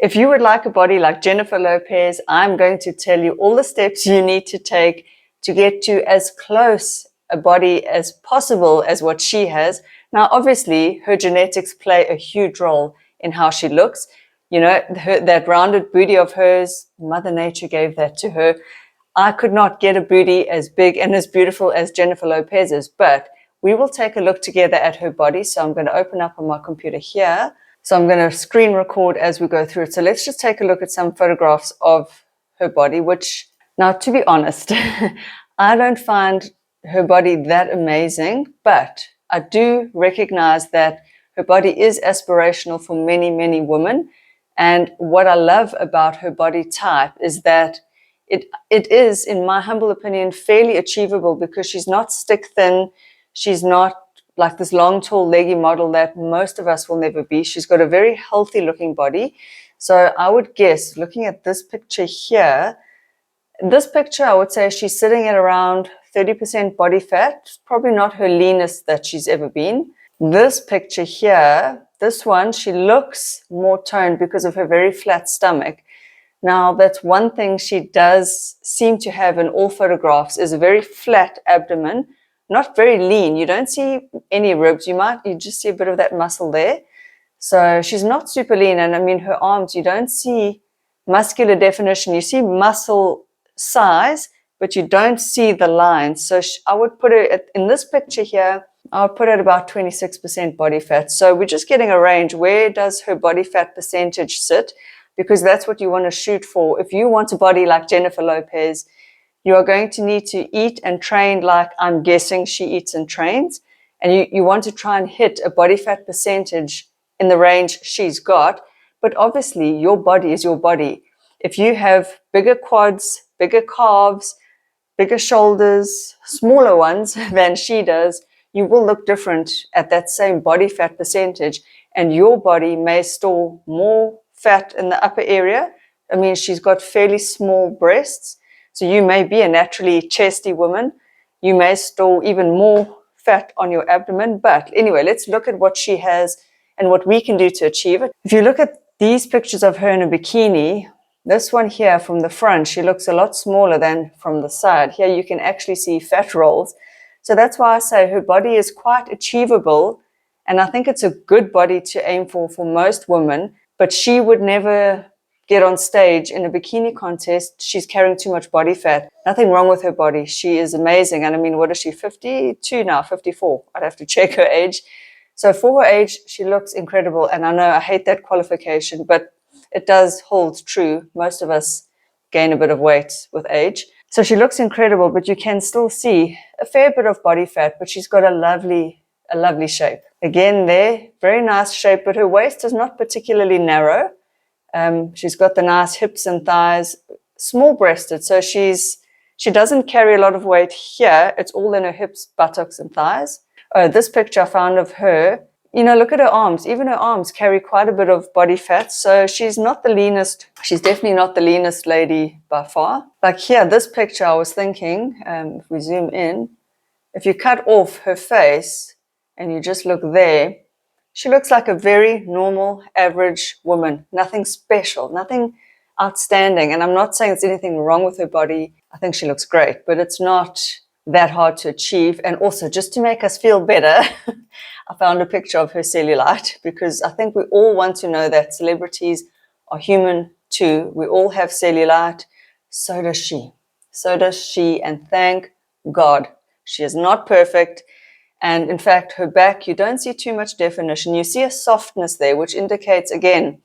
If you would like a body like Jennifer Lopez, I'm going to tell you all the steps you need to take to get to as close a body as possible as what she has. Now, obviously, her genetics play a huge role in how she looks. You know, that rounded booty of hers, Mother Nature gave that to her. I could not get a booty as big and as beautiful as Jennifer Lopez's, but we will take a look together at her body. So I'm going to open up on my computer here. So I'm going to screen record as we go through it. So let's just take a look at some photographs of her body, which, now to be honest, I don't find her body that amazing, but I do recognize that her body is aspirational for many, many women. And what I love about her body type is that it is, in my humble opinion, fairly achievable because she's not stick thin. She's not like this long, tall, leggy model that most of us will never be. She's got a very healthy looking body. So I would guess, looking at this picture here, this picture, I would say she's sitting at around 30% body fat, probably not her leanest that she's ever been. This picture here, this one, she looks more toned because of her very flat stomach. Now, that's one thing she does seem to have in all photographs is a very flat abdomen, not very lean. You don't see any ribs. You just see a bit of that muscle there. So she's not super lean. And I mean, her arms, you don't see muscular definition. You see muscle size, but you don't see the lines. So I would put her in this picture here, I would put her at about 26% body fat. So we're just getting a range. Where does her body fat percentage sit? Because that's what you want to shoot for. If you want a body like Jennifer Lopez, you are going to need to eat and train like I'm guessing she eats and trains. And you want to try and hit a body fat percentage in the range she's got. But obviously, your body is your body. If you have bigger quads, bigger calves, bigger shoulders, smaller ones than she does, you will look different at that same body fat percentage. And your body may store more fat in the upper area. I mean, she's got fairly small breasts. So you may be a naturally chesty woman. You may store even more fat on your abdomen. But anyway, let's look at what she has and what we can do to achieve it. If you look at these pictures of her in a bikini, this one here from the front, she looks a lot smaller than from the side. Here you can actually see fat rolls. So that's why I say her body is quite achievable. And I think it's a good body to aim for most women. But she would never get on stage in a bikini contest. She's carrying too much body fat. Nothing wrong with her body. She is amazing. And I mean, what is she, 52 now, 54? I'd have to check her age. So for her age, she looks incredible. And I know I hate that qualification, but it does hold true. Most of us gain a bit of weight with age. So she looks incredible, but you can still see a fair bit of body fat, but she's got a lovely shape. Again there, very nice shape, but her waist is not particularly narrow. She's got the nice hips and thighs, small-breasted, so she doesn't carry a lot of weight here. It's all in her hips, buttocks, and thighs. This picture I found of her, you know, look at her arms. Even her arms carry quite a bit of body fat, so she's not the leanest. She's definitely not the leanest lady by far. Like here, this picture, I was thinking, if we zoom in, if you cut off her face and you just look there, she looks like a very normal, average woman. Nothing special, nothing outstanding. And I'm not saying there's anything wrong with her body. I think she looks great, but it's not that hard to achieve. And also, just to make us feel better, I found a picture of her cellulite because I think we all want to know that celebrities are human too. We all have cellulite. So does she. So does she. And thank God, she is not perfect. And in fact, her back, you don't see too much definition. You see a softness there, which indicates, again,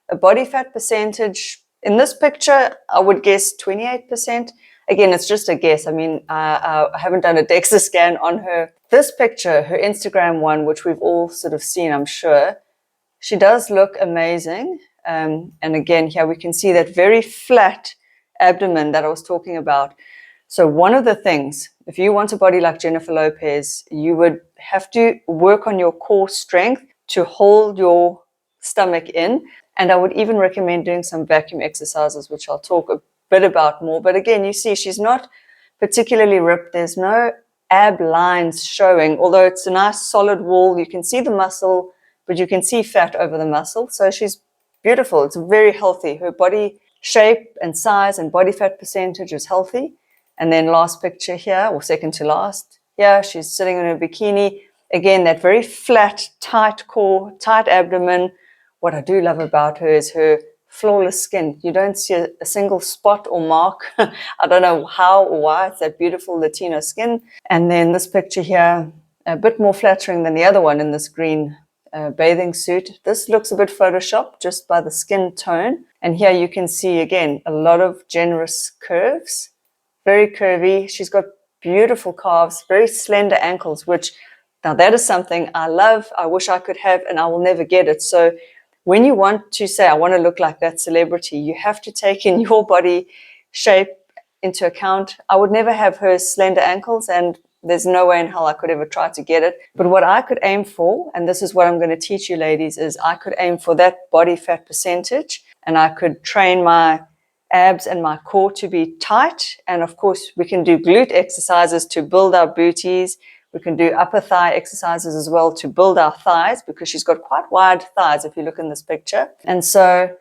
a body fat percentage. In this picture, I would guess 28%. Again, it's just a guess. I mean, I haven't done a DEXA scan on her. This picture, her Instagram one, which we've all sort of seen, I'm sure, she does look amazing. And again, here we can see that very flat abdomen that I was talking about. So one of the things, if you want a body like Jennifer Lopez, you would have to work on your core strength to hold your stomach in. And I would even recommend doing some vacuum exercises, which I'll talk a bit about more. But again, you see she's not particularly ripped. There's no ab lines showing, although it's a nice solid wall. You can see the muscle, but you can see fat over the muscle. So she's beautiful. It's very healthy. Her body shape and size and body fat percentage is healthy. And then last picture here, or second to last, here she's sitting in her bikini. Again, that very flat, tight core, tight abdomen. What I do love about her is her flawless skin. You don't see a single spot or mark. I don't know how or why. It's that beautiful Latino skin. And then this picture here, a bit more flattering than the other one in this green bathing suit. This looks a bit photoshopped just by the skin tone. And here you can see, again, a lot of generous curves. Very curvy. She's got beautiful calves, very slender ankles, which now that is something I love. I wish I could have, and I will never get it. So when you want to say, I want to look like that celebrity, you have to take in your body shape into account. I would never have her slender ankles, and there's no way in hell I could ever try to get it. But what I could aim for, and this is what I'm going to teach you ladies, is I could aim for that body fat percentage, and I could train my abs and my core to be tight. And of course, we can do glute exercises to build our booties. We can do upper thigh exercises as well to build our thighs, because she's got quite wide thighs if you look in this picture. And so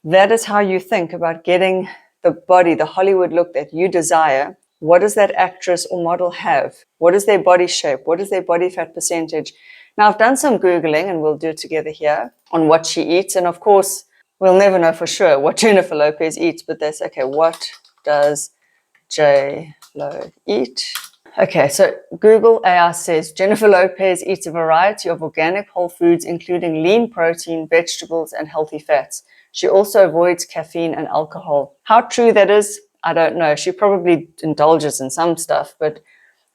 that is how you think about getting the body, the Hollywood look that you desire. What does that actress or model have? What is their body shape? What is their body fat percentage? Now, I've done some Googling, and we'll do it together here, on what she eats. And of course, we'll never know for sure what Jennifer Lopez eats, but that's okay. What does J-Lo eat? Okay, so Google AI says Jennifer Lopez eats a variety of organic whole foods, including lean protein, vegetables, and healthy fats. She also avoids caffeine and alcohol. How true that is, I don't know. She probably indulges in some stuff, but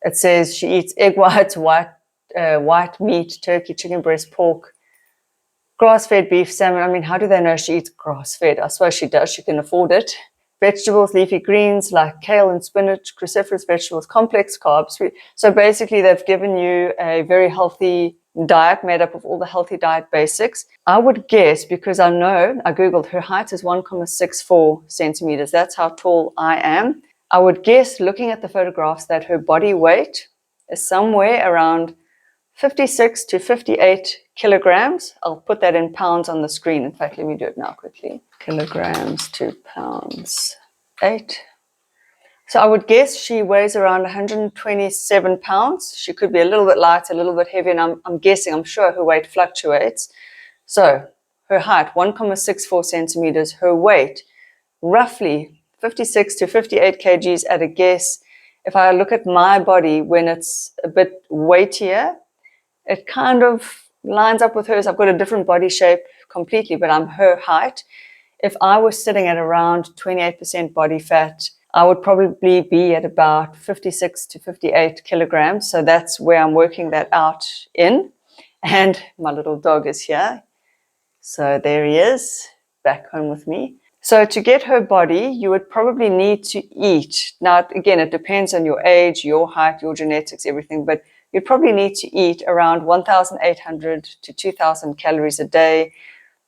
it says she eats egg whites, white meat, turkey, chicken breast, pork, grass-fed beef, salmon. I mean, how do they know she eats grass-fed? I suppose she does. She can afford it. Vegetables, leafy greens like kale and spinach, cruciferous vegetables, complex carbs. So basically, they've given you a very healthy diet made up of all the healthy diet basics. I would guess, because I know, I Googled, her height is 1.64 centimeters. That's how tall I am. I would guess, looking at the photographs, that her body weight is somewhere around 56 to 58 kilograms. I'll put that in pounds on the screen. In fact, let me do it now quickly. Kilograms to pounds, 8. So I would guess she weighs around 127 pounds. She could be a little bit light, a little bit heavy, and I'm guessing, I'm sure her weight fluctuates. So her height, 1.64 centimeters. Her weight, roughly 56 to 58 kgs at a guess. If I look at my body when it's a bit weightier, it kind of lines up with hers. I've got a different body shape completely, but I'm her height. If I was sitting at around 28% body fat, I would probably be at about 56 to 58 kilograms. So that's where I'm working that out in. And my little dog is here. So there he is, back home with me. So to get her body, you would probably need to eat. Now, again, it depends on your age, your height, your genetics, everything, but you'd probably need to eat around 1,800 to 2,000 calories a day.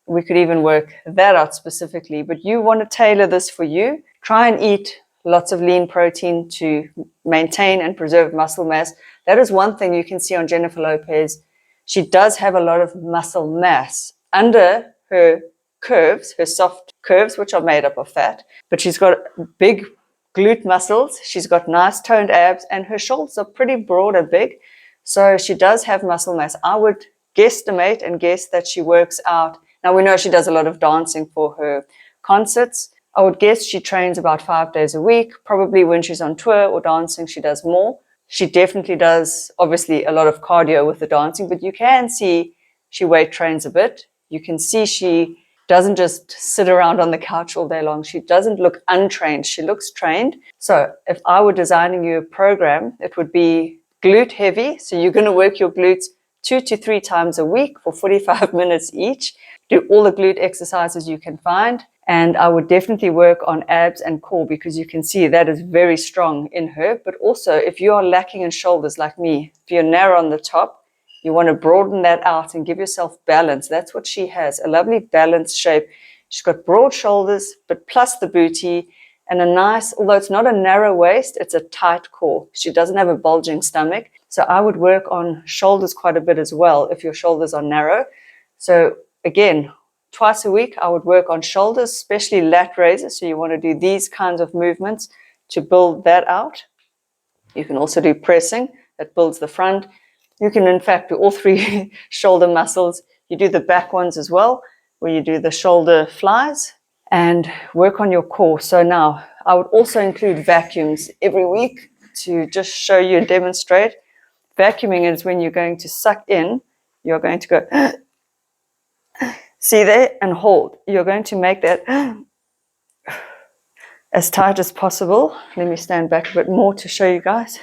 We could even work that out specifically, but you want to tailor this for you. Try and eat lots of lean protein to maintain and preserve muscle mass. That is one thing you can see on Jennifer Lopez. She does have a lot of muscle mass under her curves, her soft curves, which are made up of fat, but she's got big glute muscles. She's got nice toned abs, and her shoulders are pretty broad and big. So she does have muscle mass. I would guesstimate and guess that she works out. Now, we know she does a lot of dancing for her concerts. I would guess she trains about 5 days a week. Probably when she's on tour or dancing, she does more. She definitely does, obviously, a lot of cardio with the dancing, but you can see she weight trains a bit. You can see she doesn't just sit around on the couch all day long. She doesn't look untrained. She looks trained. So if I were designing you a program, it would be glute heavy. So you're going to work your glutes 2 to 3 times a week for 45 minutes each. Do all the glute exercises you can find. And I would definitely work on abs and core, because you can see that is very strong in her. But also, if you are lacking in shoulders like me, if you're narrow on the top, you want to broaden that out and give yourself balance. That's what she has, a lovely balanced shape. She's got broad shoulders, but plus the booty, and a nice, although it's not a narrow waist, it's a tight core. She doesn't have a bulging stomach. So I would work on shoulders quite a bit as well if your shoulders are narrow. So again, twice a week, I would work on shoulders, especially lat raises. So you want to do these kinds of movements to build that out. You can also do pressing, that builds the front. You can, in fact, do all three shoulder muscles. You do the back ones as well, where you do the shoulder flies, and work on your core. So now, I would also include vacuums every week to just show you and demonstrate. Vacuuming is when you're going to suck in, you're going to go, see there, and hold. You're going to make that as tight as possible. Let me stand back a bit more to show you guys.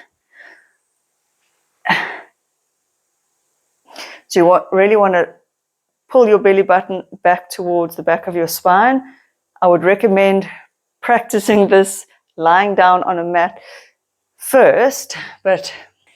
So you really want to pull your belly button back towards the back of your spine. I would recommend practicing this lying down on a mat first, but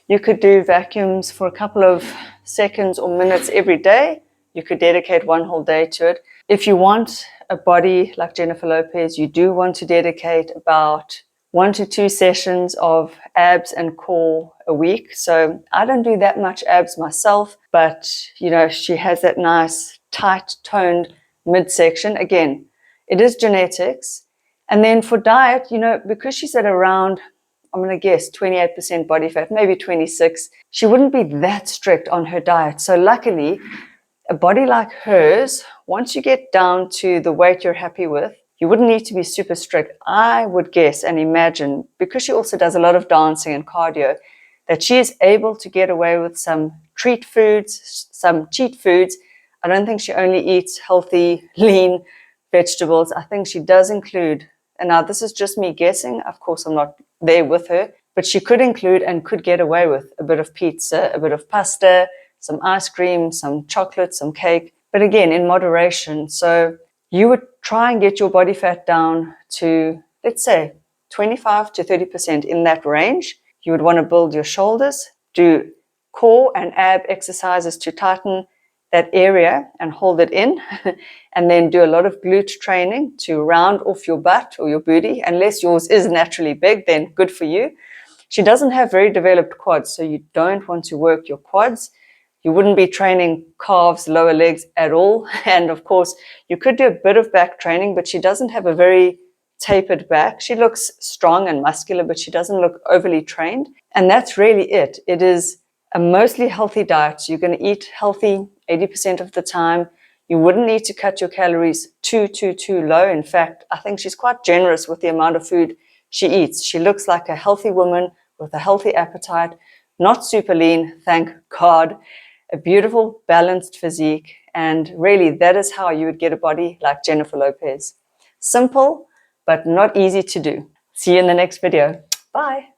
you could do vacuums for a couple of seconds or minutes every day. You could dedicate one whole day to it. If you want a body like Jennifer Lopez, you do want to dedicate about 1 to 2 sessions of abs and core a week. So I don't do that much abs myself, but you know, she has that nice tight toned midsection. Again, it is genetics. And then for diet, you know, because she's at around, I'm going to guess 28% body fat, maybe 26, she wouldn't be that strict on her diet. So luckily, a body like hers, once you get down to the weight you're happy with, you wouldn't need to be super strict. I would guess and imagine, because she also does a lot of dancing and cardio, that she is able to get away with some treat foods, some cheat foods. I don't think she only eats healthy, lean vegetables. I think she does include, and now this is just me guessing, of course I'm not there with her, but she could include and could get away with a bit of pizza, a bit of pasta, some ice cream, some chocolate, some cake, but again, in moderation. So you would try and get your body fat down to, let's say, 25 to 30% in that range. You would want to build your shoulders, do core and ab exercises to tighten that area and hold it in, and then do a lot of glute training to round off your butt or your booty. Unless yours is naturally big, then good for you. She doesn't have very developed quads, so you don't want to work your quads. You wouldn't be training calves, lower legs at all. And of course, you could do a bit of back training, but she doesn't have a very tapered back. She looks strong and muscular, but she doesn't look overly trained. And that's really it. It is a mostly healthy diet. So you're going to eat healthy 80% of the time. You wouldn't need to cut your calories too low. In fact, I think she's quite generous with the amount of food she eats. She looks like a healthy woman with a healthy appetite, not super lean, thank God. A beautiful, balanced physique. And really, that is how you would get a body like Jennifer Lopez. Simple, but not easy to do. See you in the next video. Bye.